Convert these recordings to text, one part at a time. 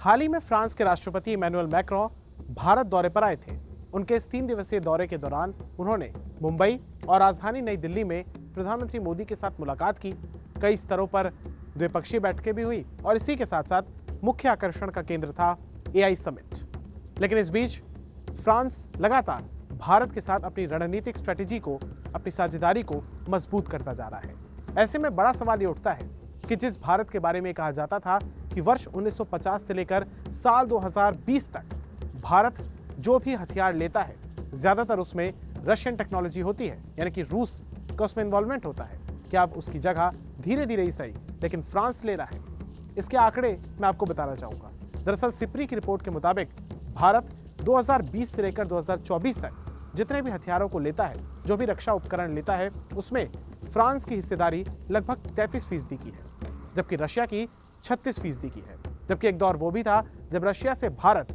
हाल ही में फ्रांस के राष्ट्रपति इमैनुअल मैक्रों भारत दौरे पर आए थे। उनके इस 3 दिवसीय दौरे के दौरान उन्होंने मुंबई और राजधानी नई दिल्ली में प्रधानमंत्री मोदी के साथ मुलाकात की। कई स्तरों पर द्विपक्षीय बैठकें भी हुई और इसी के साथ साथ मुख्य आकर्षण का केंद्र था एआई समिट। लेकिन इस बीच फ्रांस लगातार भारत के साथ अपनी रणनीतिक स्ट्रेटेजी को, अपनी साझेदारी को मजबूत करता जा रहा है। ऐसे में बड़ा सवाल ये उठता है कि जिस भारत के बारे में कहा जाता था कि वर्ष 1950 से लेकर साल 2020 तक भारत जो भी हथियार लेता है ज्यादातर उसमें रशियन टेक्नोलॉजी होती है, यानी कि रूस का उसमें इन्वॉल्वमेंट होता है, कि अब उसकी जगह धीरे धीरे ही सही लेकिन फ्रांस ले रहा है। इसके आंकड़े मैं आपको बताना चाहूंगा। दरअसल सिप्री की रिपोर्ट के मुताबिक भारत 2020 से लेकर 2024 तक जितने भी हथियारों को लेता है, जो भी रक्षा उपकरण लेता है, उसमें फ्रांस की हिस्सेदारी लगभग 33% की है, जबकि रशिया की 36% की है। जबकि एक दौर वो भी था जब रशिया से भारत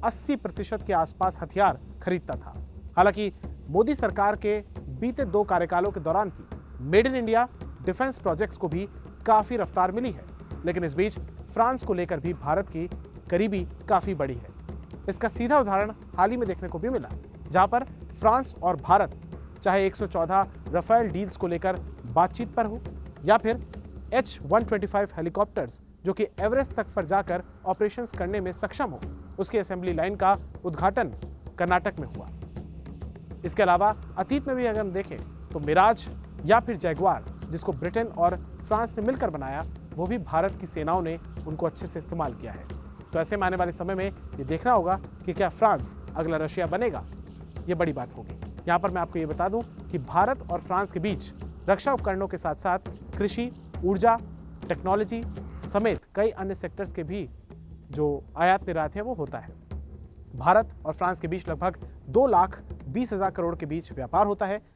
80% के आसपास हथियार खरीदता था। हालांकि मोदी सरकार के बीते 2 कार्यकालों के दौरान he made in India defence projects को भी काफी रफ्तार मिली है, लेकिन इस बीच फ्रांस को लेकर भी भारत की करीबी काफी बड़ी है। इसका सीधा उदाहरण हाल ही में देखने को भी मिला, जहां पर फ्रांस और भारत चाहे 114 राफेल डील्स को लेकर बातचीत पर हो या फिर H-125 हेलीकॉप्टर्स जो कि एवरेस्ट तक पर जाकर ऑपरेशंस करने में सक्षम हो, उसकी असेंबली लाइन का उद्घाटन कर्नाटक में हुआ। इसके अलावा अतीत में भी अगर हम देखें तो मिराज या फिर जैगुआर, जिसको ब्रिटेन और फ्रांस ने मिलकर बनाया, वो भी भारत की सेनाओं ने उनको अच्छे से इस्तेमाल किया है। तो ऐसे में आने वाले समय में ये देखना होगा कि क्या फ्रांस अगला रशिया बनेगा। ये बड़ी बात होगी। यहाँ पर मैं आपको ये बता दूं कि भारत और फ्रांस के बीच रक्षा उपकरणों के साथ साथ कृषि, ऊर्जा, टेक्नोलॉजी समेत कई अन्य सेक्टर्स के भी जो आयात निर्यात है वो होता है। भारत और फ्रांस के बीच लगभग 2,20,000 करोड़ के बीच व्यापार होता है।